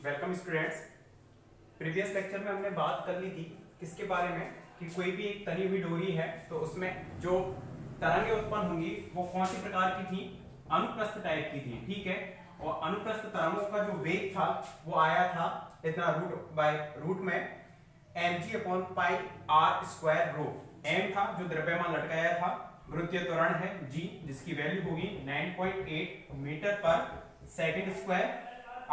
Welcome students. Previous lecture में हमने बात कर ली थी किसके बारे में कि कोई भी एक तनी हुई डोरी है तो उसमें जो तरंगें उत्पन्न होंगी वो कौन सी प्रकार की थी, अनुप्रस्थ टाइप की थी। ठीक है, और अनुप्रस्थ तरंगों का जो वेग था वो आया था इतना रूट में mg upon pi r square rho. m था जो द्रव्यमान लटकाया था, गुरुत्वीय त्वरण है g जिसकी वैल्यू होगी 9.8 मीटर पर सेकंड स्क्वायर।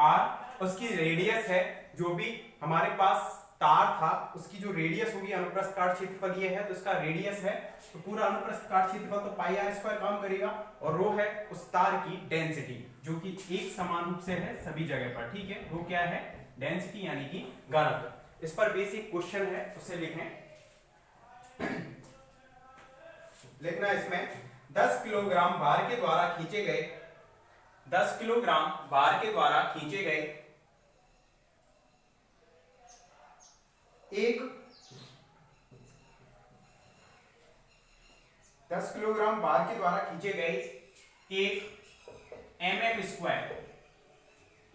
r उसकी रेडियस है, जो भी हमारे पास तार था उसकी जो रेडियस होगी, अनुप्रस्थ काट क्षेत्रफल ये है तो इसका रेडियस है, तो पूरा अनुप्रस्थ काट क्षेत्रफल तो पाई r स्क्वायर काम करेगा। और रो है उस तार की डेंसिटी जो कि एक समान रूप से है सभी जगह पर। ठीक है, रो क्या है? डेंसिटी यानी कि घनत्व। इस पर बेसिक क्वेश्चन है, उसे लिखें। लिखना इसमें 10 किलोग्राम भार के द्वारा खींचे गए 10 किलोग्राम भार के द्वारा खींचे गए एक 10 किलोग्राम भार के द्वारा खींचे गए एक mm स्क्वायर,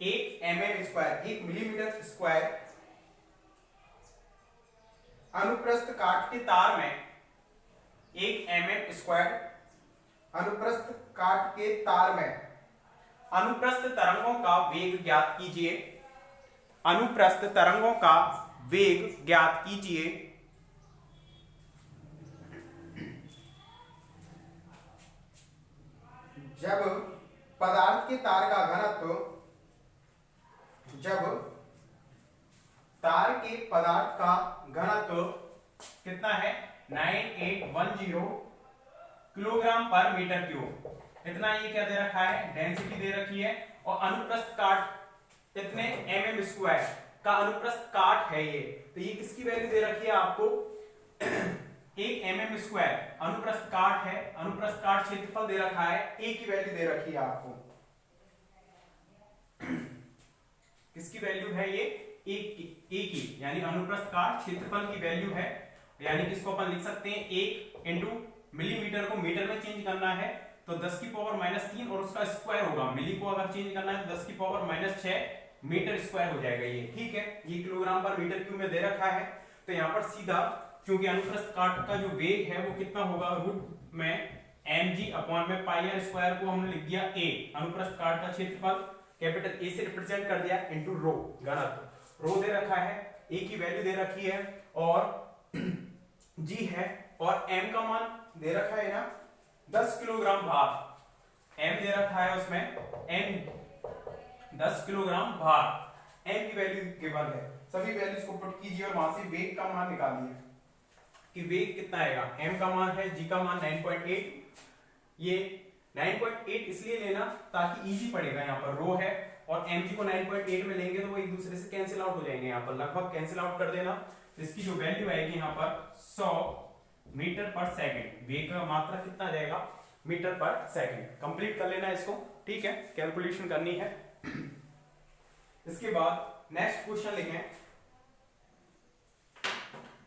एक mm स्क्वायर, 1 मिलीमीटर स्क्वायर अनुप्रस्थ काट के तार में, एक mm स्क्वायर अनुप्रस्थ काट के तार में अनुप्रस्थ तरंगों का वेग ज्ञात कीजिए। अनुप्रस्थ तरंगों का वेग ज्ञात कीजिए। जब पदार्थ के तार का घनत्व, जब तार के पदार्थ का घनत्व कितना है? 9810 किलोग्राम पर मीटर क्यूब। इतना ये क्या दे रखा है? डेंसिटी दे रखी है। और अनुप्रस्थ काट इतने mm स्क्वायर का अनुप्रस्थ काट है ये, तो ये किसकी वैल्यू दे रखी है आपको? एक mm स्क्वायर अनुप्रस्थ काट है, अनुप्रस्थ काट क्षेत्रफल दे रखा है, a की वैल्यू दे रखी है आपको। किसकी वैल्यू है ये? a की, यानी अनुप्रस्थ काट क्षेत्रफल की वैल्यू है। यानी कि इसको अपन लिख सकते हैं 1 इंटू मिलीमीटर को मीटर में चेंज करना है तो 10 की पावर -3 और उसका स्क्वायर होगा। मिली को अगर चेंज करना है तो 10 की पावर -6 मीटर स्क्वायर हो जाएगा ये। ठीक है, ये किलोग्राम पर मीटर क्यूब में दे रखा है, तो यहाँ पर सीधा क्योंकि अनुप्रस्थ काट का जो वेग है वो कितना होगा, रूट में mg अपॉन में पाई r स्क्वायर को हमने लिख दिया a, अनुप्रस्थ काट का क्षेत्रफल कैपिटल A से रिप्रेजेंट कर दिया, इनटू रो, घनत्व। रो दे रखा है, a की वैल्यू दे रखी है और g है, और m का मान दे रखा है ना 10 किलोग्राम भार, m दे रखा है उसमें m 10 किलोग्राम भार, m की वैल्यू गिवन है। सभी वैल्यूज को पुट कीजिए और वहां से वेग का मान निकालिए कि वेग कितना आएगा। m का मान है, g का मान 9.8। ये 9.8 इसलिए लेना ताकि इजी पड़ेगा, यहाँ पर रो है और mg को 9.8 में लेंगे तो वो एक दूसरे से कैंसिल आउट हो जाएंगे, यहाँ पर लगभग कैंसिल आउट कर देना। तो इसकी जो वैल्यू आएगी यहाँ पर 100 मीटर पर सेकंड। वेग का मात्रा कितना जाएगा? मीटर पर सेकंड। कंप्लीट कर लेना इसको। ठीक है, कैलकुलेशन करनी है। इसके बाद नेक्स्ट क्वेश्चन लिखें।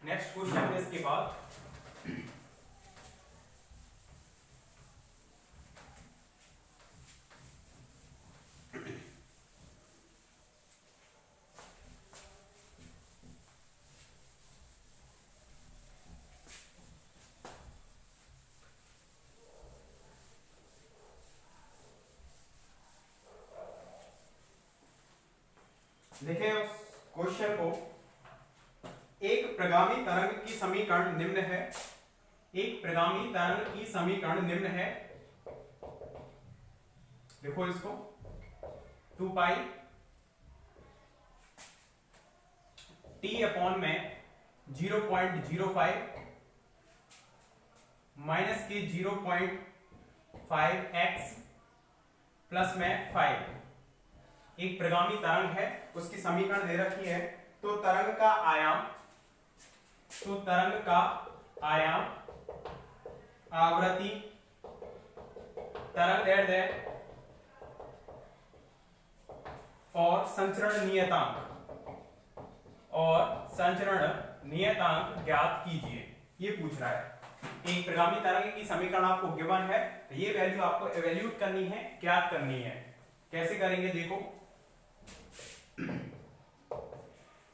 नेक्स्ट क्वेश्चन है इसके बाद देखें उस क्वेश्चन को। एक प्रगामी तरंग की समीकरण निम्न है। एक प्रगामी तरंग की समीकरण निम्न है। देखो इसको 2 पाई t अपॉन में 0.05 माइनस के 0.5 x प्लस में 5 एक प्रगामी तरंग है, उसकी समीकरण दे रखी है। तो तरंग का आयाम, आवृत्ति, तरंग दैर्ध्य और संचरण नियतांक ज्ञात कीजिए, ये पूछ रहा है। एक प्रगामी तरंग की समीकरण आपको गिवन है, ये वैल्यू आपको इवैल्यूएट करनी है, ज्ञात करनी है। कैसे करेंगे देखो।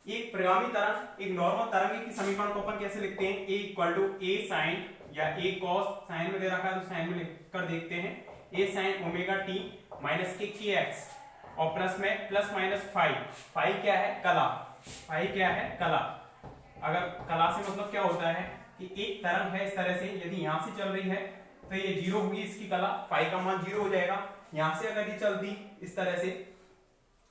एक परिगामी तरंग, एक नॉर्मल तरंग की समीकरण को अपन कैसे लिखते हैं, a equal to A sine या a कॉस, साइन में दे रखा है तो साइन में लिखकर देखते हैं, a sine omega T minus के एक्स और प्लस में प्लस माइनस फाइव, फाइव क्या है कला, फाइव क्या है कला। अगर कला से मतलब क्या होता है कि एक तरंग है इस तरह से, यदि यहां से चल रही है तो ये जीरो होगी इसकी कला, फाइव का मान जीरो हो जाएगा। यहां से अगर ये चलती इस तरह से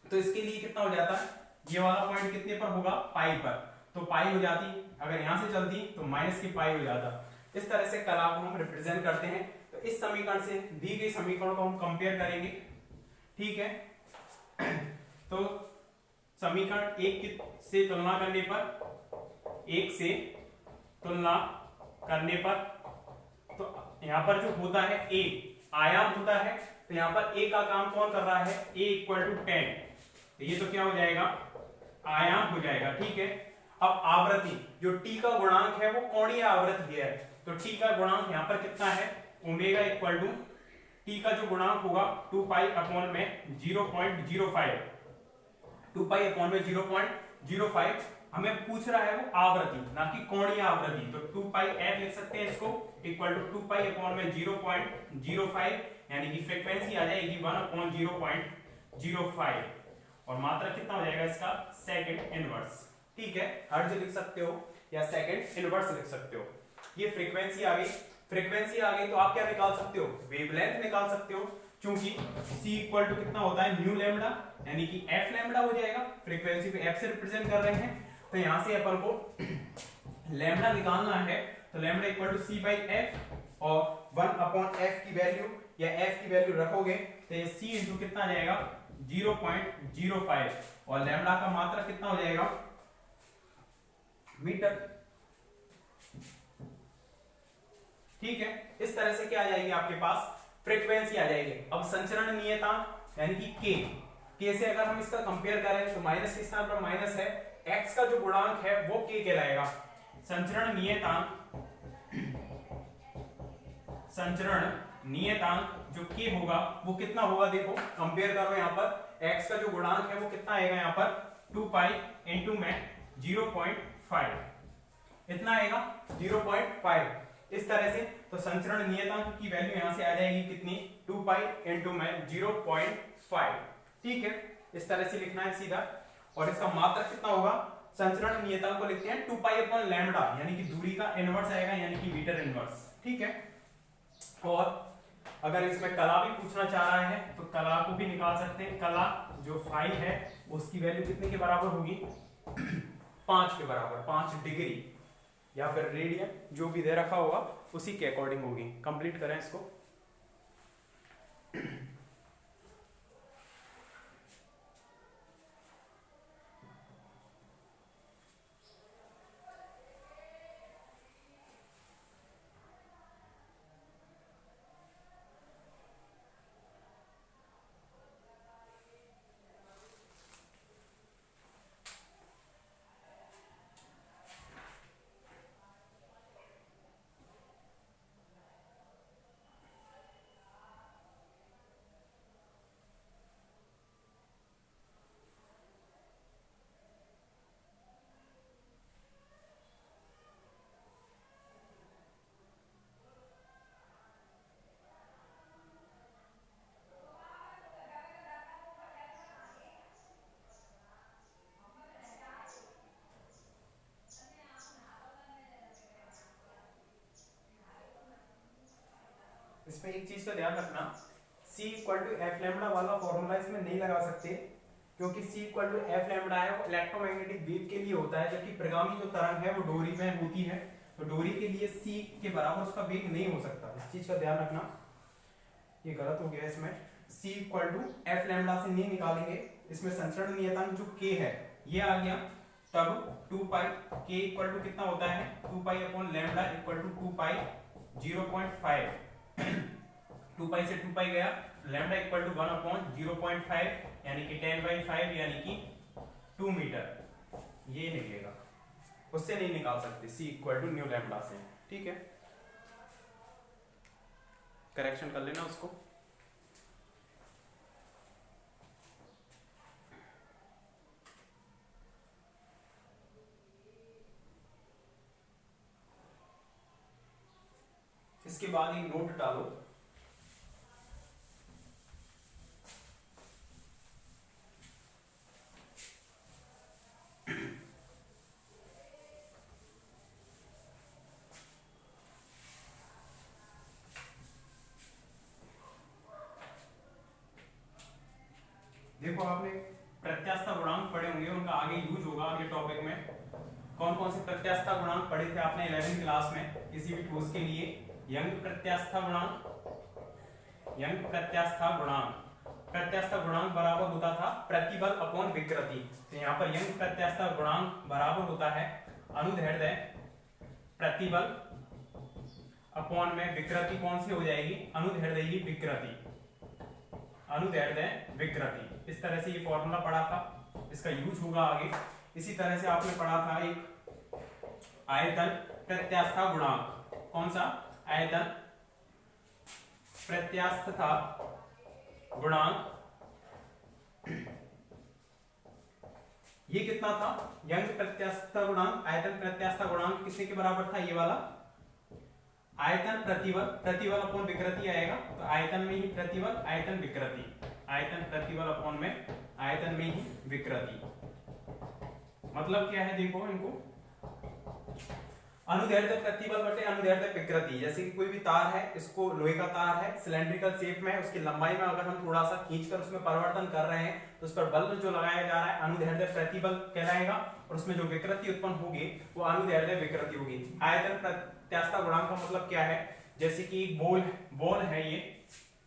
तो इसके लिए कितना हो जाता है, ये वाला पॉइंट कितने पर होगा, पाई पर, तो पाई हो जाती। अगर यहां से चलती तो माइनस की पाई हो जाता। इस तरह से कला को हम रिप्रेजेंट करते हैं। तो इस समीकरण से दी गई समीकरण को हम कंपेयर करेंगे, ठीक है। तो समीकरण एक से तुलना करने पर, एक से तुलना करने पर, तो यहां पर जो होता है ए आयाम होता है, तो यहां पर ए का काम कौन कर रहा है, ए इक्वल टू 10, तो ये तो क्या हो जाएगा, आयाम हो जाएगा, ठीक है। अब आवृत्ति, जो टी का गुणांक है वो कोणीय आवृत्ति है, तो टी का गुणांक यहां पर कितना है, ओमेगा इक्वल टू टी का जो गुणांक होगा 2 पाई अपॉन में 0.05, 2 पाई अपॉन में 0.05। हमें पूछ रहा है वो आवृत्ति ना कि कोणीय आवृत्ति, तो 2 पाई एफ लिख सकते हैं इसको, इक्वल टू 2 पाई अपॉन में 0.05, यानी कि फ्रीक्वेंसी आ जाएगी 1 अपॉन 0.05 और मात्रा कितना हो जाएगा इसका, सेकंड इनवर्स, ठीक है। हर्ट्ज लिख सकते हो या सेकंड इनवर्स लिख सकते हो। ये फ्रीक्वेंसी आ गई, फ्रीक्वेंसी आ गई तो आप क्या निकाल सकते हो, वेवलेंथ निकाल सकते हो, क्योंकि c इक्वल टू कितना होता है, न्यू लैम्डा, यानी कि f लैम्डा हो जाएगा, फ्रीक्वेंसी को f से रिप्रेजेंट कर रहे हैं, तो यहां से अपन को लैम्डा निकालना है, तो lambda equal to c by f और 1 अपॉन f की वैल्यू या f की वैल्यू रखोगे तो ये c इंटू कितना आ जाएगा 0.05 और लैम्डा का मात्रा कितना हो जाएगा, मीटर, ठीक है। इस तरह से क्या आ जाएगी आपके पास, फ्रीक्वेंसी आ जाएगी। अब संचरण नियतांक यानी कि k से अगर हम इसका कंपेयर करें तो माइनस के स्थान पर माइनस है, x का जो गुणांक है वो k कहलाएगा। संचरण नियतांक जो k होगा वो कितना होगा, देखो कंपेयर करो, यहाँ पर x का जो गुणांक है वो कितना आएगा, यहाँ पर 2 पाई इंटू में 0.5, इतना आएगा 0.5। इस तरह से तो संचरण नियतांक की वैल्यू यहां से आ जाएगी कितनी, 2 पाई इंटू में 0.5, ठीक है। इस तरह से लिखना है सीधा, और इसका मात्रक कितना होगा, संचरण नियतांक को लिखते हैं 2 पाई अपॉन लैम्डा, यानी कि दूरी का इनवर्स आएगा, यानी कि मीटर इनवर्स, ठीक है। और अगर इसमें कला भी पूछना चाह रहा है तो कला को भी निकाल सकते हैं। कला जो फाई है उसकी वैल्यू कितने के बराबर होगी, 5 के बराबर, 5 डिग्री या फिर रेडियन, जो भी दे रखा होगा उसी के अकॉर्डिंग होगी। कंप्लीट करें इसको। इसमें एक चीज का ध्यान रखना, c equal to F lambda वाला फॉर्मूला इसमें नहीं लगा सकते, क्योंकि c equal to F lambda है वो इलेक्ट्रोमैग्नेटिक वेव के लिए होता है, जबकि परिगामी जो तरंग है वो डोरी में होती है, तो डोरी के लिए c के बराबर उसका वेग नहीं हो सकता। इस चीज का ध्यान रखना, ये गलत हो गया। इसमें c equal to F lambda से नहीं निकालेंगे, इसमें संचरण नियतांक जो k है ये आ गया, तब 2 पाई k इक्वल टू कितना होता है, 2 pi upon lambda equal to 2 pi 0.5, 2 pi से 2 पाई गया, लैम्डा इक्वल टू 1 अपॉन 0.5 यानी कि 10/5 यानी कि 2 मीटर, ये निकलेगा, उससे नहीं निकाल सकते c equal to nu lambda से, ठीक है। करेक्शन कर लेना उसको। इसके बाद एक नोट डालो। देखो आपने प्रत्यास्थता गुणांक पढ़े होंगे, उनका आगे यूज होगा अगले टॉपिक में। कौन कौन से प्रत्यास्थता गुणांक पढ़े थे आपने 11वीं क्लास में किसी भी ठोस के लिए? यंग प्रत्यास्थता गुणांक, यंग प्रत्यास्थता गुणांक, प्रत्यास्थता गुणांक बराबर होता था प्रतिबल अपॉन विकृति। तो यहाँ पर यंग प्रत्यास्थता गुणांक बराबर होता है अनुदैर्ध्य प्रतिबल अपॉन में विकृति। कौन सी हो जाएगी? अनुदैर्ध्य विकृति, अनुदैर्ध्य विकृति। इस तरह से ये फॉर्मूला पढ़ा था, इसका यूज होगा आगे। इसी तरह से आपने पढ़ा था एक आयतन प्रत्यास्थता गुणांक। कौन सा? आयतन प्रत्यास्थता गुणांक। ये कितना था? यंग प्रत्यास्थता गुणांक, आयतन प्रत्यास्थता गुणांक किसके के बराबर था? ये वाला आयतन प्रतिबल, प्रतिबल अपॉन विकृति आएगा। तो आयतन में ही प्रतिबल, आयतन विकृति, आयतन प्रतिबल अपॉन में आयतन में ही विकृति। मतलब क्या है देखो इनको, अनुदैर्ध्य प्रतिबल बटे अनुदैर्ध्य विकृति। जैसे कि कोई भी तार है, इसको लोहे का तार है, सिलेंड्रिकल शेप में है, उसकी लंबाई में अगर हम थोड़ा सा खींचकर उसमें परिवर्तन कर रहे हैं तो उस पर बल जो लगाया जा रहा है अनुदैर्ध्य प्रतिबल कहलाएगा, और उसमें जो विकृति उत्पन्न होगी वो अनुदैर्ध्य विकृति होगी। आयतन प्रत्यास्थता गुणांक का मतलब क्या है? जैसे कि बॉल है ये,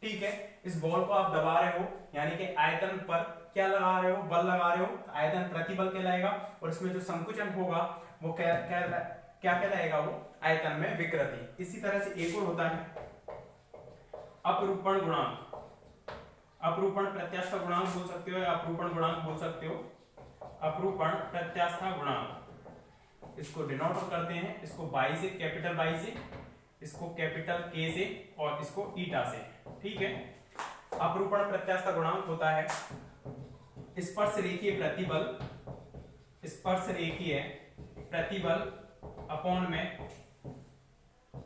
ठीक है, इस बॉल को आप दबा रहे हो, यानी कि आयतन पर क्या लगा रहे हो? बल लगा रहे हो, आयतन प्रतिबल कहलाएगा। और इसमें जो संकुचन होगा वो क्या कहलाएगा? वो आयतन में विकृति। इसी तरह से एक और होता है अपरूपण गुणांक। अपरूपण प्रत्यास्थता गुणांक बोल सकते हो या अपरूपण गुणांक बोल सकते हो। अपरूपण प्रत्यास्थता गुणांक, इसको डिनोट करते हैं, इसको बाई से, कैपिटल बाई से, इसको कैपिटल के से, और इसको ईटा से, ठीक है। अपरूपण प्रत्यास्थता गुणांक होता है स्पर्श रेखीय प्रतिबल, स्पर्श रेखीय प्रतिबल अपॉन में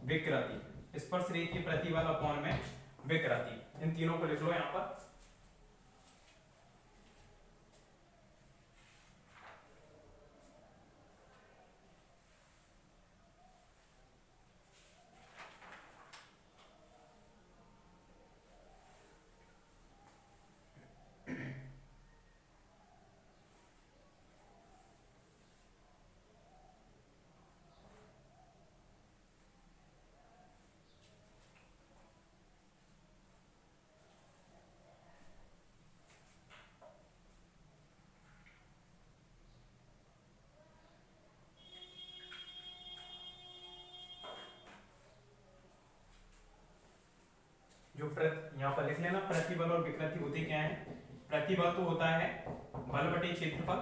विकृति, स्पर्श रेखीय प्रतिबल अपॉन में विकृति। इन तीनों को लिख लो यहां पर। जो यहाँ पर लिख लेना, प्रतिबल और विकृति होते क्या है? प्रतिबल तो होता है बल बटे क्षेत्रफल,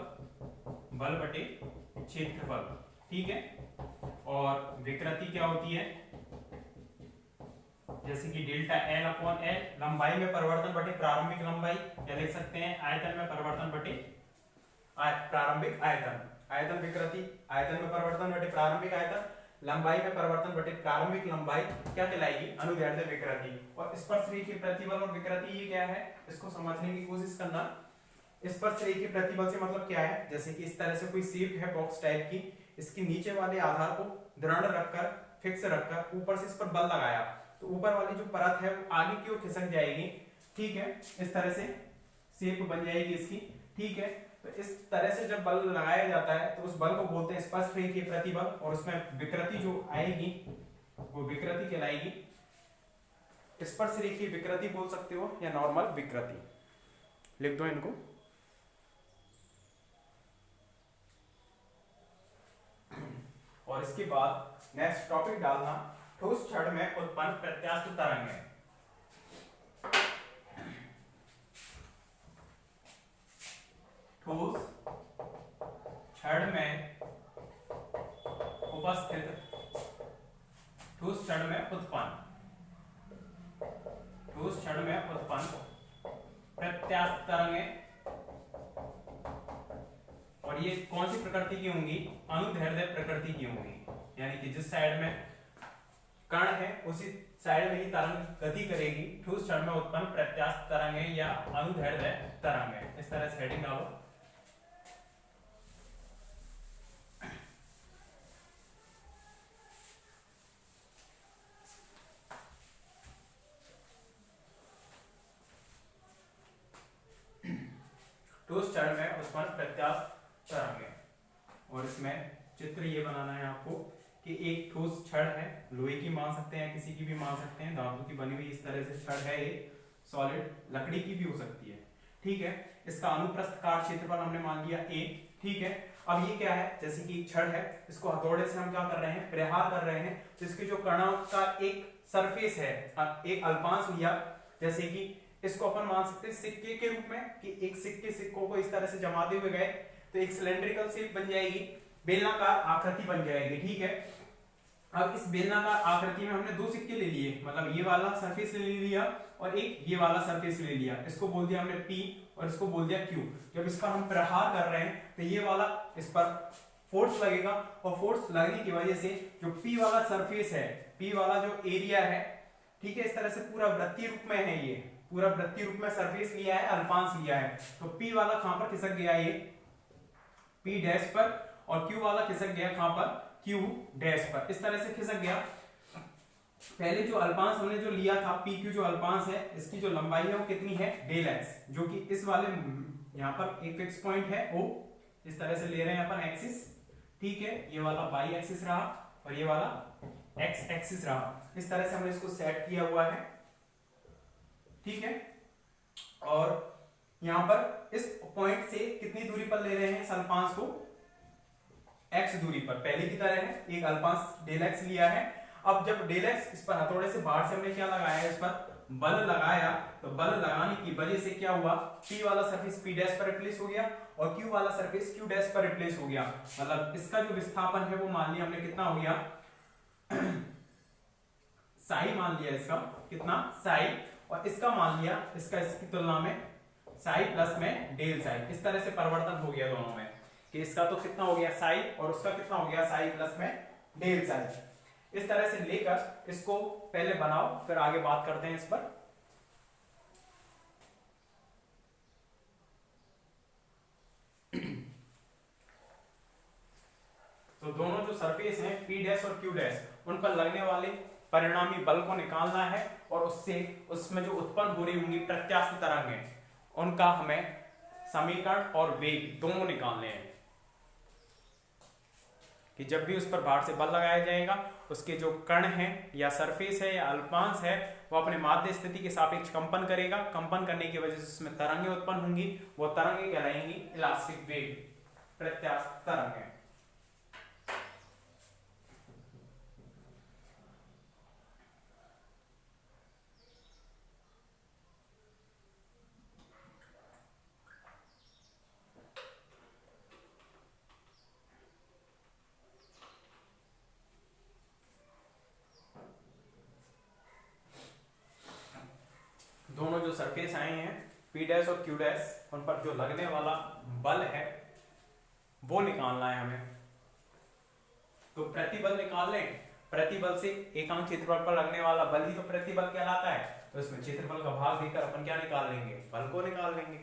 बल बटे क्षेत्रफल, ठीक है। और विकृति क्या होती है? जैसे कि डेल्टा एल अपॉन एल, लंबाई में परिवर्तन बटे प्रारंभिक लंबाई, या लिख सकते हैं आयतन में परिवर्तन बटे प्रारंभिक आयतन। आयतन विकृति, आयतन में परिवर्तन बटे प्रारंभिक आयतन, लंबाई में परिवर्तन बटे प्रारंभिक लंबाई क्या कहलाएगी? अनुदैर्ध्य विकृति। और स्पर्श रेखीय प्रतिबल और विकृति ये क्या है? इसको समझने की कोशिश करना। स्पर्श रेखीय प्रतिबल से मतलब क्या है? जैसे कि इस तरह से कोई शेप है बॉक्स टाइप की, इसके नीचे वाले आधार को दृढ़ रखकर, फिक्स रखकर, ऊपर से इस पर बल लगाया तो ऊपर वाली जो परत है वो आगे की ओर खिसक जाएगी, ठीक है। इस तरह से शेप बन जाएगी इसकी, ठीक है। तो इस तरह से जब बल लगाया जाता है तो उस बल को बोलते हैं स्पर्श रेखीय प्रतिबल, और उसमें विकृति जो आएगी वो विकृति कहलाएगी। स्पर्श रेखीय विकृति बोल सकते हो या नॉर्मल विकृति, लिख दो इनको। और इसके बाद नेक्स्ट टॉपिक डालना, ठोस क्षण में उत्पन्न प्रत्यास्थ तरंग है। ठोस क्षण में उपस्थित, ठोस क्षण में उत्पन्न, ठोस क्षण में उत्पन्न प्रत्यास्थ तरंगें। और ये कौन सी प्रकृति की होंगी? अनुदैर्ध्य प्रकृति की होंगी, यानी कि जिस साइड में कण है उसी साइड में ही तरंग गति करेगी, ठोस क्षण में उत्पन्न प्रत्यास्थ तरंग है या अनुदैर्ध्य तरंग है। इस तरह से हेडिंग डालो। ठोस क्षण में उत्पन्न प्रत्यास्थ तरंग है। और इसमें चित्र ये बनाना है आपको कि एक ठोस छड़ है, लोहे की मान सकते हैं, किसी की भी मान सकते हैं, धातु की बनी हुई इस तरह से छड़ है, एक सॉलिड लकड़ी की भी हो सकती है, ठीक है। इसका अनुप्रस्थ काट क्षेत्रफल हमने मान लिया 1, ठीक है। अब ये क्या है, जैसे कि एक छड़ है, इसको हथौड़े से हम क्या कर रहे हैं, प्रहार कर रहे हैं, तो इसके जो कणों का एक सरफेस है, एक अल्पांश लिया, जैसे कि इसको अपन मान सकते हैं सिक्के के रूप में, कि एक सिक्कों को इस तरह से जमाते हुए गए तो एक सिलेंड्रिकल शेप बन जाएगी, बेलनाकार आकृति बन जाएगी, ठीक है। अब इस बेलनाकार आकृति में हमने 2 सिक्के ले लिए, मतलब ये वाला सरफेस ले लिया और एक ये वाला सरफेस ले लिया, इसको बोल दिया हमने P और इसको बोल दिया Q। जब इस पर हम प्रहार कर रहे हैं तो ये वाला इस पर फोर्स लगेगा, और फोर्स लगने की वजह से जो P वाला सरफेस है, P वाला जो एरिया है, ठीक है, इस तरह से पूरा वृत्तीय रूप में है, ये पूरा वृत्तीय रूप में सरफेस लिया है, अल्पांश लिया है, तो P वाला कहां पर खिसक गया, ये P डैश पर, और Q वाला खिसक गया कहां पर, Q डैश पर, इस तरह से खिसक गया। पहले जो अल्पांश हमने जो लिया था PQ, जो अल्पांश है, इसकी जो लंबाई है वो कितनी है, डेल x, जो कि इस वाले यहाँ पर एक फिक्स पॉइंट है O, इस तरह से ले रहे हैं अपन एक्सिस, ठीक है, ये वाला y एक्सिस रहा और ये वाला x एक्सिस रहा, इस तरह से हमने इसको सेट किया हुआ है, ठीक है। और यहां पर इस पॉइंट से कितनी दूरी पर ले रहे हैं इस अल्पांश को, x दूरी पर, पहले की तरह है, एक अल्पांश डेल x लिया है। अब जब डेल x इस पर हथौड़े से बाहर से हमने क्या लगाया है, इस पर बल लगाया, तो बल लगाने की वजह से क्या हुआ, P वाला सरफेस P डैश पर रिप्लेस हो गया और Q वाला सरफेस Q डैश पर रिप्लेस हो गया, मतलब इसका जो विस्थापन है वो मान लिया हमने कितना हो गया, साई मान लिया, इसका कितना साई, और इसका मान लिया, इसका इसकी तुलना में साई प्लस में डेल साई, इस तरह से परिवर्तन हो गया दोनों में, कि इसका तो कितना हो गया साई और उसका कितना हो गया साई प्लस में डेल साई। इस तरह से लेकर इसको पहले बनाओ, फिर आगे बात करते हैं इस पर। तो दोनों जो सरफेस हैं P डैश और Q डैश, उन पर लगने वाले परिणामी बल को निकालना है, और उससे उसमें जो उत्पन्न हो रही होंगी प्रत्यास्थ तरंगें, उनका हमें समीकरण और वेग दोनों निकालने हैं, कि जब भी उस पर बाहर से बल लगाया जाएगा, उसके जो कण हैं या सरफेस है या अल्पांश है, वो अपने माध्य स्थिति के सापेक्ष कंपन करेगा, कंपन करने की वजह से उसमें तरंगें उत्पन्न होंगी, वो तरंगें कहलाएंगी इलास्टिक वेग, प्रत्यास्थ तरंगें। दोनों जो सरफेस आए हैं P डैश और Q डैश, उन पर जो लगने वाला बल है वो निकालना है हमें। तो प्रतिबल निकाल लें, प्रतिबल से एकांक क्षेत्रफल पर लगने वाला बल ही तो प्रतिबल कहलाता है, तो इसमें क्षेत्रफल का भाग देकर अपन क्या निकाल लेंगे, बल को निकाल लेंगे।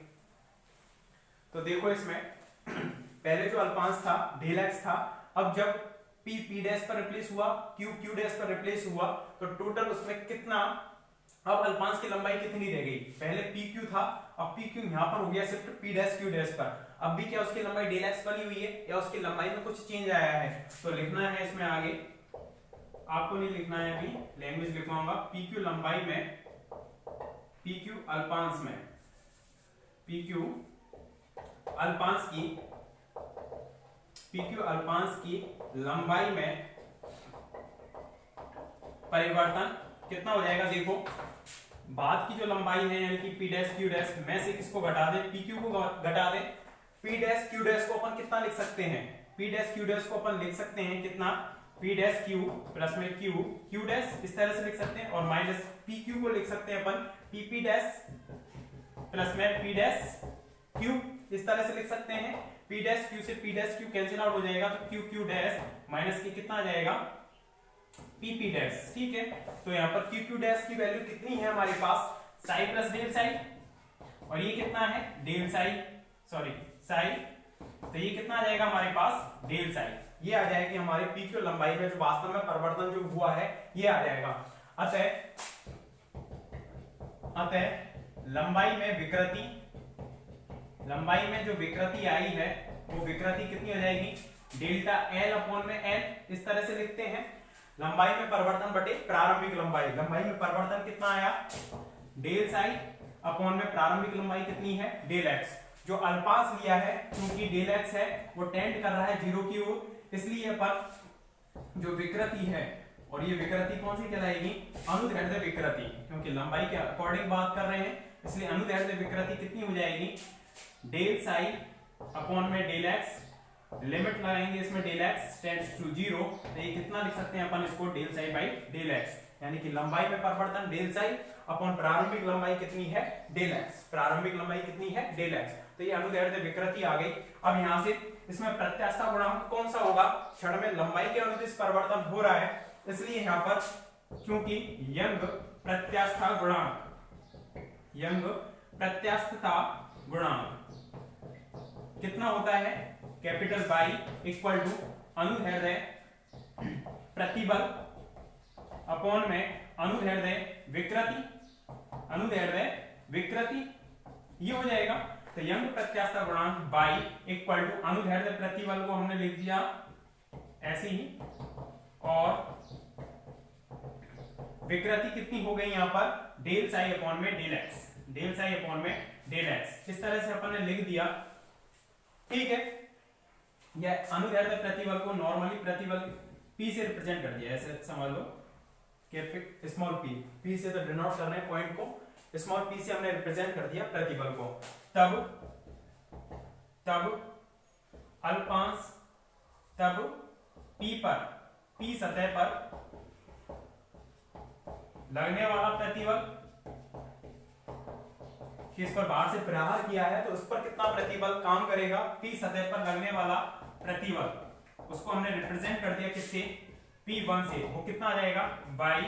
तो देखो इसमें पहले जो अल्पांश था डेल x था, अब जब P डैश पर रिप्लेस हुआ, Q डैश पर रिप्लेस हुआ, तो टोटल उसमें कितना, अब अल्पांश की लंबाई कितनी रह गई, पहले PQ था, अब PQ यहां पर हो गया shift P dash Q dash पर, अब भी क्या उसकी लंबाई डेल x बनी हुई है या उसकी लंबाई में कुछ चेंज आया है, तो लिखना है इसमें आगे, आपको नहीं लिखना है, अभी लैंग्वेज लिखवाऊंगा, PQ लंबाई में, PQ अल्पांश में, PQ अल्पांश की लंबाई में परिवर्तन कितना हो जाएगा, देखो बाद की जो लंबाई है यानी कि P डैश Q डैश में से किसको घटा दें, PQ को घटा दें, P डैश Q डैश को अपन कितना लिख सकते हैं, P डैश Q डैश को अपन लिख सकते हैं कितना, P डैश Q प्लस में Q डैश, इस तरह से लिख सकते हैं, और माइनस PQ को लिख सकते हैं अपन PP डैश प्लस में P डैश Q, इस तरह से लिख सकते हैं। P डैश Q से P dash Q cancel out हो जाएगा, तो Q डैश माइनस की कितना आ जाएगा पीपी डैश, ठीक है। तो यहाँ पर क्यू क्यू डैश की वैल्यू कितनी है हमारे पास, साई प्लस डेल साई, और ये कितना है डेल साई, सॉरी साई, तो ये कितना आ जाएगा हमारे पास डेल साई, ये आ जाएगी हमारे पी क्यू लंबाई में जो वास्तव में परिवर्तन जो हुआ है ये आ जाएगा। अतः लंबाई में जो विकृति आई है वो विकृति कितनी हो जाएगी, डेल्टा एल अपॉन में एल, इस तरह से लिखते हैं। लंबाई में परिवर्तन बटे प्रारंभिक लंबाई, लंबाई में परिवर्तन कितना आया डेल साई अपॉन में प्रारंभिक लंबाई कितनी है डेल एक्स। जो अल्पांश लिया है क्योंकि डेल एक्स है वो टेंड कर रहा है जीरो की ओर, इसलिए पर जो विकृति है, और ये विकृति कौन सी कहलाएगी, अनुदैर्ध्य विकृति, क्योंकि लंबाई के अकॉर्डिंग बात कर रहे हैं इसलिए अनुदैर्ध्य विकृति कितनी हो जाएगी डेल साई अपॉन में डेल एक्स, लिमिट लगाएंगे इसमें del X tends to zero, तो ये कितना लिख सकते हैं अपन इसको del psi by del X, यानी कि लंबाई में परिवर्तन डेल साई अपॉन प्रारंभिक लंबाई कितनी है डेल एक्स, प्रारंभिक लंबाई कितनी है डेल एक्स, तो ये अनुदैर्ध्य विकृति आ गई। अब यहाँ से इसमें प्रत्यास्था गुणांक कौन सा होगा, क्षण में लंबाई के अनुदिश परिवर्तन हो रहा है इसलिए यहाँ पर क्योंकि यंग प्रत्यास्थता गुणांक कितना होता है कैपिटल बाई इक्वल टू अनुदैर्ध्य प्रतिबल अपॉन में अनुदैर्ध्य विकृति, ये हो जाएगा। तो यंग प्रत्यास्था गुणांक बाई इक्वल टू अनुदैर्ध्य प्रतिबल को हमने लिख दिया ऐसे ही, और विकृति कितनी हो गई यहाँ पर डेल साई अपॉन में del X, del psi upon में डेल एक्स, इस तरह से अपन ने लिख दिया, ठीक है। यह अनुदैर्ध्य प्रतिबल को नॉर्मली प्रतिबल P से रिप्रेजेंट कर दिया, ऐसे समझ लो कि स्मॉल p से तो डिनोट कर रहे हैं पॉइंट को, स्मॉल p से हमने रिप्रेजेंट कर दिया प्रतिबल को। तब अल्पांश तब P सतह पर लगने वाला प्रतिबल, इस पर बाहर से प्रहार किया है तो उस पर कितना प्रतिबल काम करेगा, P सतह पर लगने वाला प्रतिबल, उसको हमने रिप्रेजेंट कर दिया किससे P1 से, वो कितना आ जाएगा by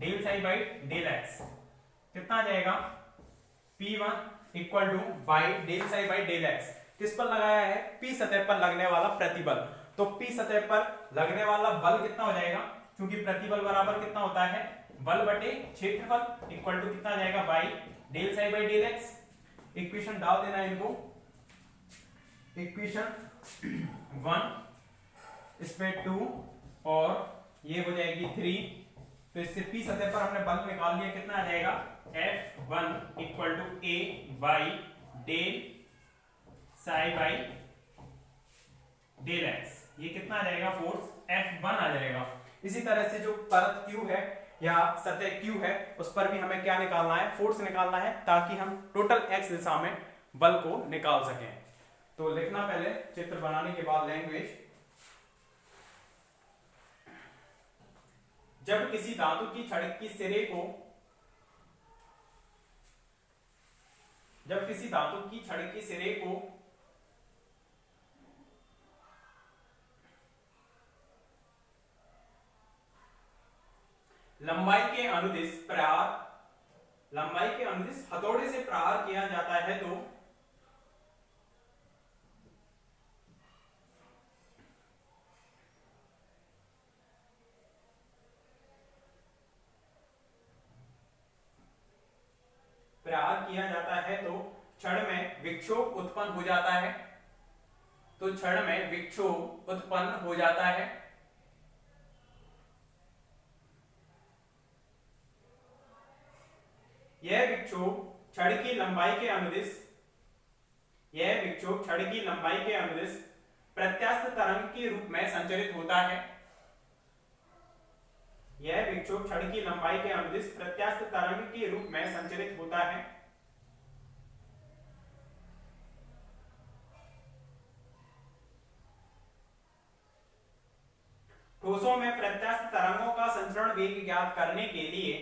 del psi by del X, कितना आ जाएगा P1 equal to by del psi by del X, किस पर लगाया है P सतह पर लगने वाला प्रतिबल, तो P सतह पर लगने वाला बल कितना हो जाएगा, क्योंकि प्रतिबल बराबर कितना होता है बल बटे क्षेत्रफल, इक्वल टू कितना आ जाएगा by del psi by del X. Equation डाल देना है इनको, इक्वेशन 1 इसमें 2 और ये हो जाएगी 3, तो इससे P सतह पर हमने बल निकाल लिया, कितना आ जाएगा F1 equal to A by del psi by del X, ये कितना आ जाएगा फोर्स F1 आ जाएगा। इसी तरह से जो परत Q है या सतह Q है उस पर भी हमें क्या निकालना है, फोर्स निकालना है, ताकि हम टोटल x दिशा में बल को निकाल सकें। तो लिखना पहले चित्र बनाने के बाद लैंग्वेज, जब किसी धातु की छड़ की सिरे को लंबाई के अनुदिश हथौड़े से प्रहार किया जाता है तो क्षण में विक्षोभ उत्पन्न हो जाता है, यह विक्षोभ छड़ की लंबाई के अनुदिश प्रत्यास्थ तरंग के रूप में संचरित होता है, यह विक्षोभ छड़ की लंबाई के अनुदिश प्रत्यास्थ तरंग के रूप में संचरित होता है। ठोसों में प्रत्यास्थ तरंगों का संचरण वेग ज्ञात करने के लिए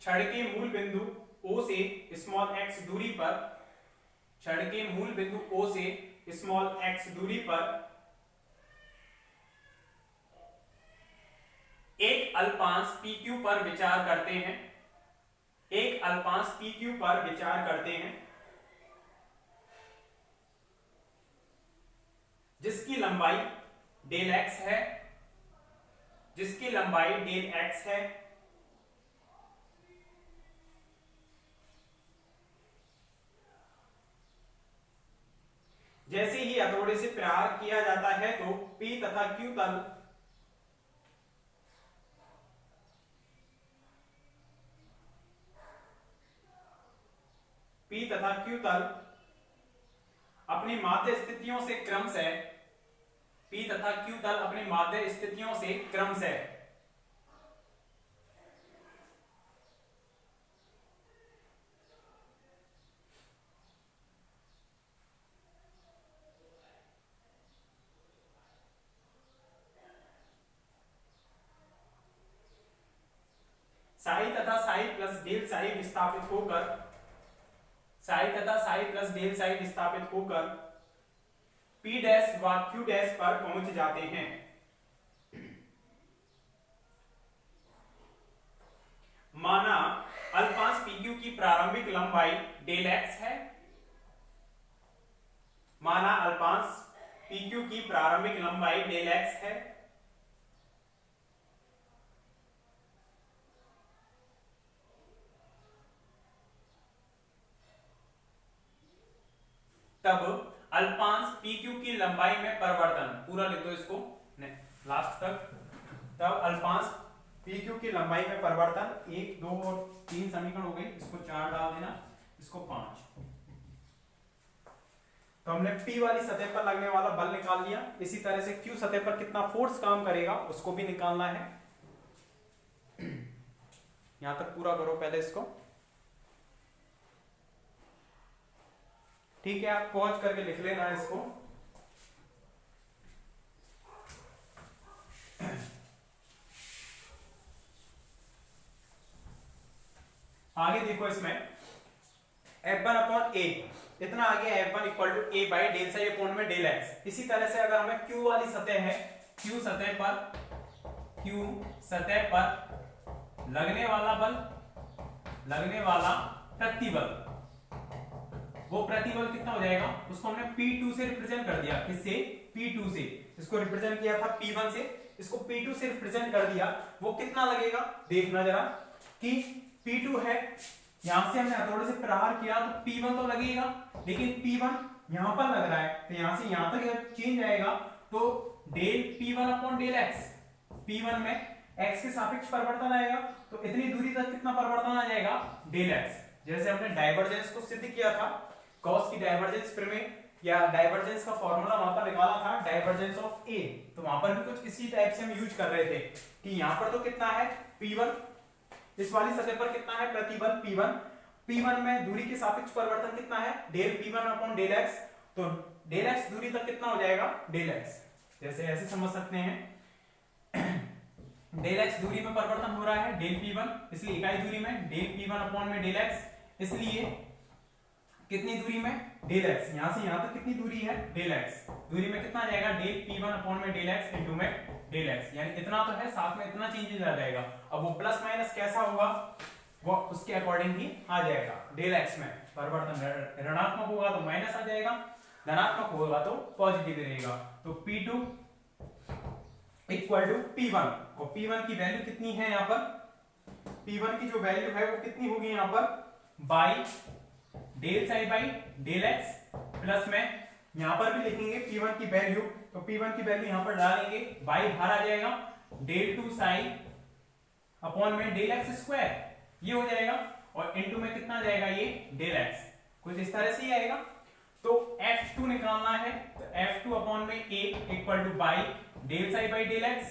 छड़ के मूल बिंदु O से स्मॉल x दूरी पर, छड़ के मूल बिंदु O से स्मॉल x दूरी पर एक अल्पांश PQ पर विचार करते हैं, एक अल्पांश PQ पर विचार करते हैं जिसकी लंबाई डेल x है, जिसकी लंबाई डेल x है, जैसे ही हथौड़े से प्रहार किया जाता है तो P तथा Q तल P तथा Q तल अपनी माध्य स्थितियों से क्रमशः, P तथा Q तल अपनी माध्य स्थितियों से क्रमशः साई तथा साई प्लस डेल साई विस्थापित होकर, साई तथा साई प्लस डेल साई विस्थापित होकर P डैश व Q डैश पर पहुंच जाते हैं। माना अल्पांश PQ की प्रारंभिक लंबाई डेल x है, माना अल्पांश PQ की प्रारंभिक लंबाई डेल x है, तब अल्पांश PQ की लंबाई में परिवर्तन, पूरा लिख दो इसको लास्ट तक, तब अल्पांश PQ की लंबाई में परिवर्तन, 1 2 और 3 समीकरण हो गए, इसको 4 डाल देना, इसको 5। तो हमने P वाली सतह पर लगने वाला बल निकाल लिया। इसी तरह से Q सतह पर कितना फोर्स काम करेगा उसको भी निकालना है। यहां तक पूरा करो पहले इसको, ठीक है। आप पॉज करके लिख लेना इसको। आगे देखो इसमें F1 अपॉन A इतना आ गया, F1 equal to A by del psi upon में डेल x। इसी तरह से अगर हमें Q वाली सतह है, Q सतह पर लगने वाला बल, लगने वाला प्रतिबल, वो प्रतिबल कितना हो जाएगा, उसको हमने P2 से रिप्रेजेंट कर दिया। किससे? P2 से। इसको रिप्रेजेंट किया था P1 से, इसको P2 से रिप्रेजेंट कर दिया। वो कितना लगेगा देखना जरा कि P2 है, यहां से हमने हथौड़े से प्रहार किया तो P1 तो लगेगा, लेकिन P1 यहां पर लग रहा है तो यहां से यहां तक चेंज आएगा तो del P1 upon del x, P1 में x के सापेक्ष परिवर्तन आएगा तो इतनी दूरी तक कितना परिवर्तन आ जाएगा, डेल x। जैसे हमने डाइवर्जेंस को सिद्ध किया था, गॉस की डाइवर्जेंस प्रमेय या डाइवर्जेंस का फॉर्मूला वहां पर निकाला था, डाइवर्जेंस ऑफ A, तो वहां पर भी कुछ इसी टाइप से हम यूज कर रहे थे कि यहां पर तो कितना है P1, इस वाली सतह पर कितना है प्रतिबल P1, P1 में दूरी के सापेक्ष परिवर्तन कितना है, del P1 upon del x, तो डेल x दूरी तक कितना हो जाएगा, डेल x। जैसे ऐसे समझ सकते हैं डेल x दूरी में परिवर्तन हो रहा है डेल P1, इसलिए इकाई दूरी में डेल P1 अपॉन में डेल x, इसलिए कितनी दूरी में, डेल x। यहां से यहां तक कितनी दूरी है, डेल x। दूरी में कितना आ जाएगा, डेल P1 अपॉन में डेल x इनटू में डेल x, यानी इतना तो है, साथ में इतना चेंजेस आ जाएगा। अब वो प्लस माइनस कैसा होगा वो उसके अकॉर्डिंग ही आ जाएगा। डेल x में परिवर्तन ऋणात्मक होगा तो माइनस आ जाएगा, धनात्मक होगा तो पॉजिटिव रहेगा। तो P2 इक्वल टू P1, और P1 की वैल्यू कितनी है यहाँ पर, P1 की जो वैल्यू है वो कितनी होगी यहाँ पर, by del psi by del x, plus में यहां पर भी लिखेंगे P1 की वैल्यू, तो P1 की वैल्यू यहां पर डालेंगे, बाई बाहर आ जाएगा, डेल 2 साई अपॉन में डेल x स्क्वायर, ये हो जाएगा, और इनटू में कितना आ जाएगा, ये डेल x, कुछ इस तरह से ही आएगा। तो F2 निकालना है, तो F2 अपॉन में A equal to by del psi by del x,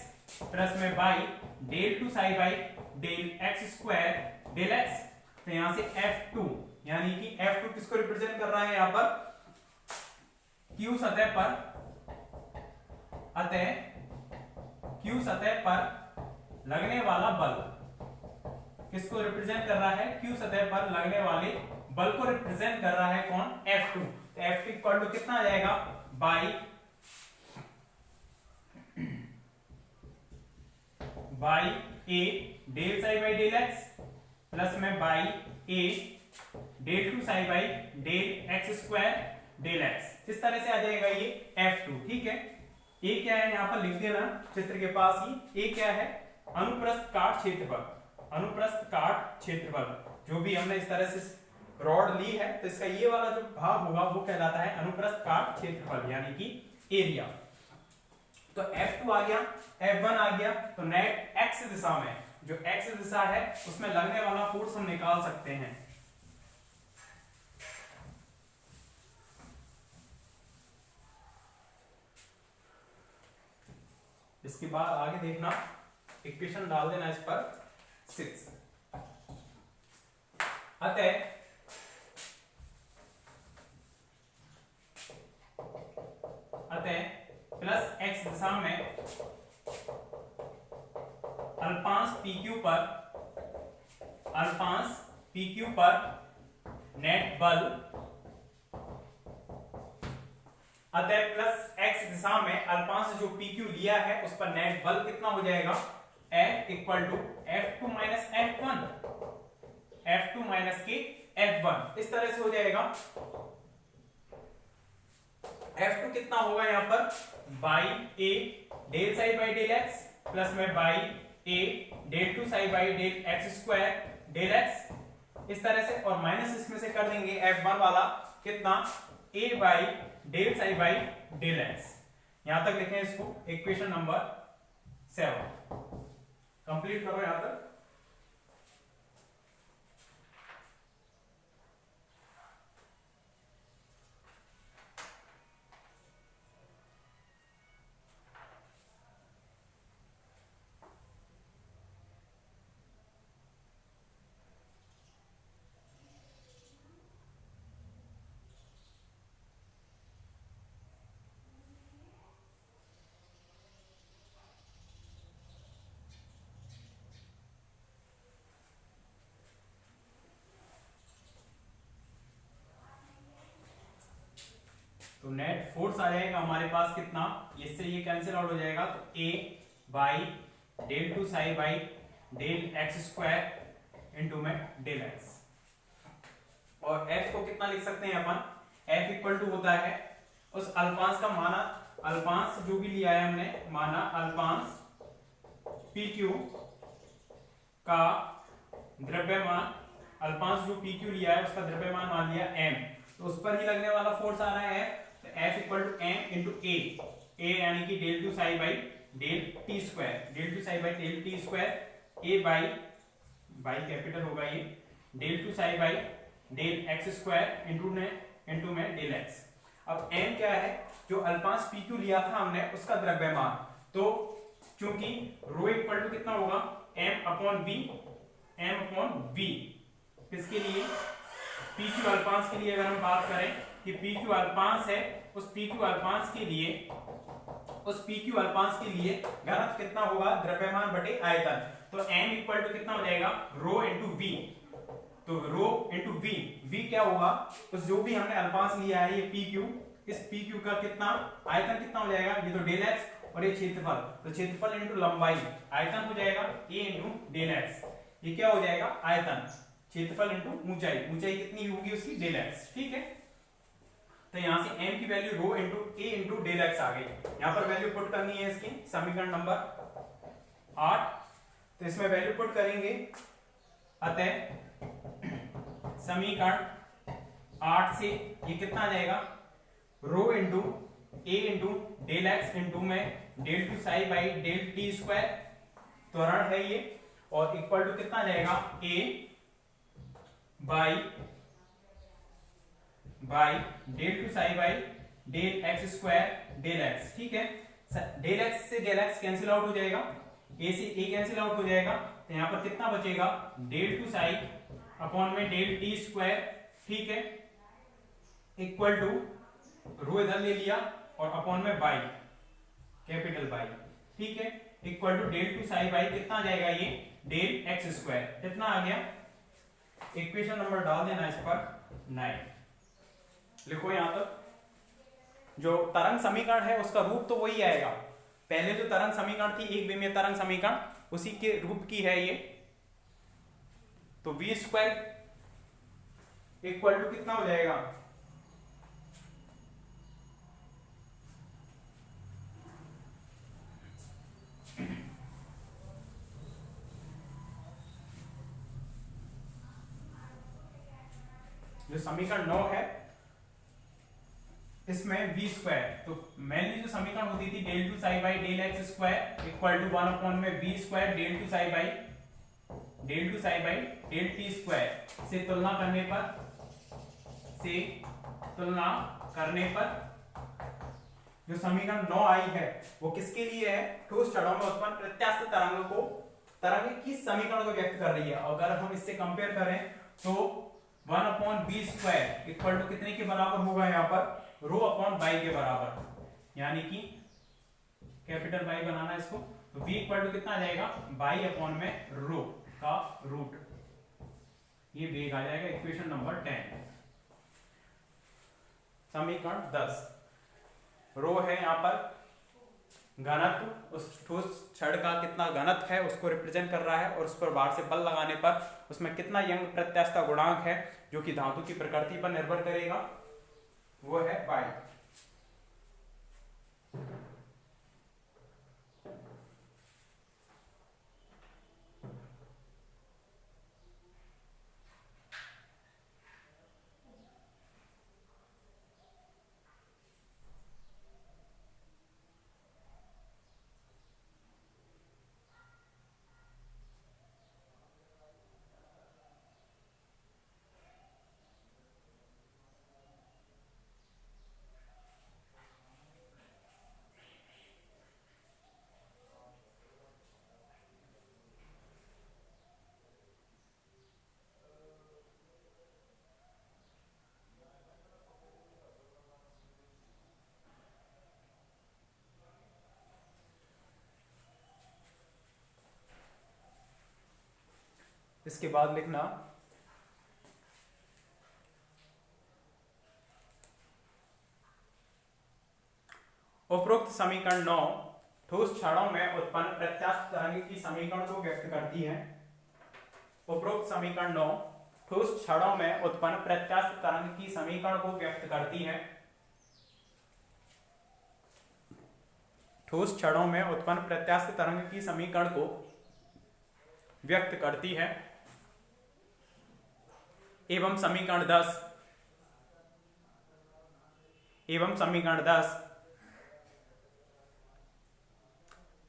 plus में by del 2 psi by del x square del x। तो यहां से F2 यानी कि F2 किसको रिप्रेजेंट कर रहा है यहां पर, Q सतह पर, अतः Q सतह पर लगने वाला बल, किसको रिप्रेजेंट कर रहा है, Q सतह पर लगने वाले बल को रिप्रेजेंट कर रहा है कौन, F2। तो F2 इक्वल टू कितना आ जाएगा, by A del psi by del x plus में by A del two psi by del x square del x. इस तरह से आ जाएगा ये F2। ठीक है, ए क्या है यहाँ पर लिख देना चित्र के पास ही। ए क्या है, अनुप्रस्थ काट क्षेत्रफल। अनुप्रस्थ काट क्षेत्रफल जो भी हमने इस तरह से रॉड ली है, तो इसका ये वाला जो भाग होगा वो कहलाता है अनुप्रस्थ काट क्षेत्रफल यानी कि एरिया। तो F2 आ गया, F1 आ गया। तो नेट x दिशा में, जो x दिशा है उसमें लगने वाला फोर्स हम निकाल सकते हैं। इसके बाद आगे देखना, इक्वेशन डाल देना इस पर 6। अतः प्लस x दिशा में अल्पांश PQ पर नेट बल, अतः प्लस x दिशा में अल्पांश जो PQ लिया है उस पर नेट बल कितना हो जाएगा, F equal to F2 minus F1, F2 minus के F1। इस तरह से हो जाएगा। F2 कितना होगा यहाँ पर, by A del psi by del x plus में by A del two psi by del x square del x. इस तरह से, और माइनस इसमें से कर देंगे F1 वाला कितना, a by del psi by del X. यहां तक लिखें इसको, इक्वेशन नंबर 7 कंप्लीट करो यहां तक। तो नेट फोर्स आ जाएगा हमारे पास कितना, इससे ये कैंसिल आउट हो जाएगा। तो a by del two psi by del x square into में डेल एक्स। और f को कितना लिख सकते हैं अपन, f इक्वल टू होता है उस अल्पांश का माना, अल्पांश जो भी लिया है हमने माना अल्पांश PQ का द्रव्यमान, अल्पांश जो PQ लिया है उसका द्रव्यमान मान लिया m, तो उस पर ही लगने वाला फोर्स आ रहा है F equal to m into A यानी कि del two psi by del t square, del two psi by del t square, A by capital होगा ये, del two psi by del x square into में del x. अब m क्या है, जो अल्पांश PQ लिया था हमने उसका द्रव्यमान। तो चूंकि रो इक्वल टू कितना होगा, m अपॉन v, किसके लिए, PQ अल्पांश के लिए। अगर हम बात करें कि PQ अल्पांश है, उस PQ अल्पांश के लिए घनत्व कितना होगा, द्रव्यमान बटे आयतन। तो m इक्वल टू कितना हो जाएगा, रो इंटू v। तो रो इंटू v क्या होगा, उस जो भी हमने अल्पांश लिया है ये PQ, इस PQ का कितना आयतन कितना हो जाएगा, ये तो डेल x और ये क्षेत्रफल, तो क्षेत्रफल इंटू लंबाई, आयतन हो जाएगा a इंटू डेल x। ये क्या हो जाएगा, आयतन, क्षेत्रफल इंटू ऊंचाई, ऊंचाई कितनी होगी उसकी, डेल एक्स। ठीक है, तो यहां से m की value rho into a into del x आ गई। यहां पर वैल्यू पुट करनी है इसकी, समीकरण नंबर 8। तो इसमें वैल्यू पुट करेंगे, अतः समीकरण 8 से ये कितना आ जाएगा, rho into a into del x into में del two psi by del t square, त्वरण है ये, और इक्वल टू कितना आ जाएगा, a by del two psi by del x square del X. ठीक है, डेल एक्स से डेल एक्स कैंसिल आउट हो जाएगा, ए से ए कैंसिल आउट हो जाएगा, तो यहां पर कितना बचेगा, डेल टू साई अपॉन में डेल टी स्क्वायर। ठीक है, इक्वल टू रो इधर ले लिया और अपॉन में बाई, कैपिटल बाई। ठीक है, equal to del two psi by कितना आ जाएगा, ये डेल एक्स स्क्वायर। कितना आ गया, इक्वेशन नंबर डाल देना इस पर 9। लिखो यहां तक। जो तरंग समीकरण है उसका रूप तो वही आएगा, पहले जो तरंग समीकरण थी एक विमीय तरंग समीकरण, उसी के रूप की है ये। तो वी स्क्वायर इक्वल टू कितना हो जाएगा, जो समीकरण 9 है इसमें वी स्क्वायर, तो मेनली जो समीकरण होती थी del two psi by del x square equal to 1 upon में v square del two psi by del t square से तुलना करने पर जो समीकरण 9 आई है वो किसके लिए है, ठोस छड़ों में उत्पन्न प्रत्यास्थ तरंग की समीकरण को व्यक्त कर रही है। अगर हम इससे कंपेयर करें तो 1 upon B square equal to कितने के बराबर होगा, यहाँ पर रो अपॉन बाई के बराबर, यानी कि कैपिटल बाई बनाना इसको, तो बी इक्वल टू कितना आ जाएगा, बाई अपॉन में रो का रूट, ये वेग आ जाएगा। Equation number 10। समीकरण 10, रो है यहाँ पर घनत्व, उस ठोस छड़ का कितना घनत्व है उसको रिप्रेजेंट कर रहा है, और उस पर बाहर से बल लगाने पर उसमें कितना यंग प्रत्यास्थता गुणांक है जो कि धातु की प्रकृति पर निर्भर करेगा, वो है पाई। इसके बाद लिखना उपरोक्त समीकरण 9 ठोस क्षणों में उत्पन्न प्रत्यास्थ तरंग की समीकरण को व्यक्त करती है। उपरोक्त समीकरण 9 ठोस क्षणों में उत्पन्न प्रत्यास्थ तरंग की समीकरण को व्यक्त करती है। ठोस क्षणों में उत्पन्न प्रत्यास्थ तरंग की समीकरण को व्यक्त करती है एवं समीकरण 10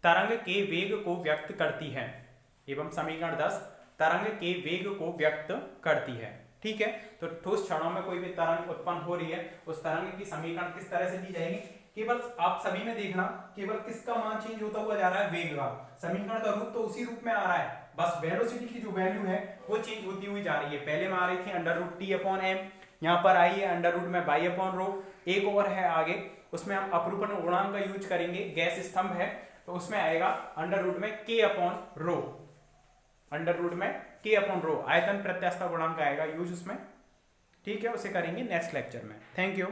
तरंग के वेग को व्यक्त करती है, एवं समीकरण 10 तरंग के वेग को व्यक्त करती है। ठीक है, तो ठोस क्षणों में कोई भी तरंग उत्पन्न हो रही है, उस तरंग की समीकरण किस तरह से दी जाएगी, केवल आप सभी में देखना केवल किसका मान चेंज होता हुआ जा रहा है, वेग का। समीकरण का रूप तो उसी रूप में आ रहा है, बस वेलोसिटी की जो वैल्यू है वो चेंज होती हुई जा रही है। पहले में आ रही थी under root T upon M, यहाँ पर आई है अंडर रूट में बाई अपॉन रो। एक और है आगे, उसमें हम अपरूपण गुणांक का यूज करेंगे, गैस स्तंभ है तो उसमें आएगा अंडर रूट में के अपॉन रो, अंडर रूट में के अपॉन रो, आयतन प्रत्यास्थता गुणांक आएगा यूज उसमें। ठीक है, उसे करेंगे नेक्स्ट लेक्चर में। Thank you.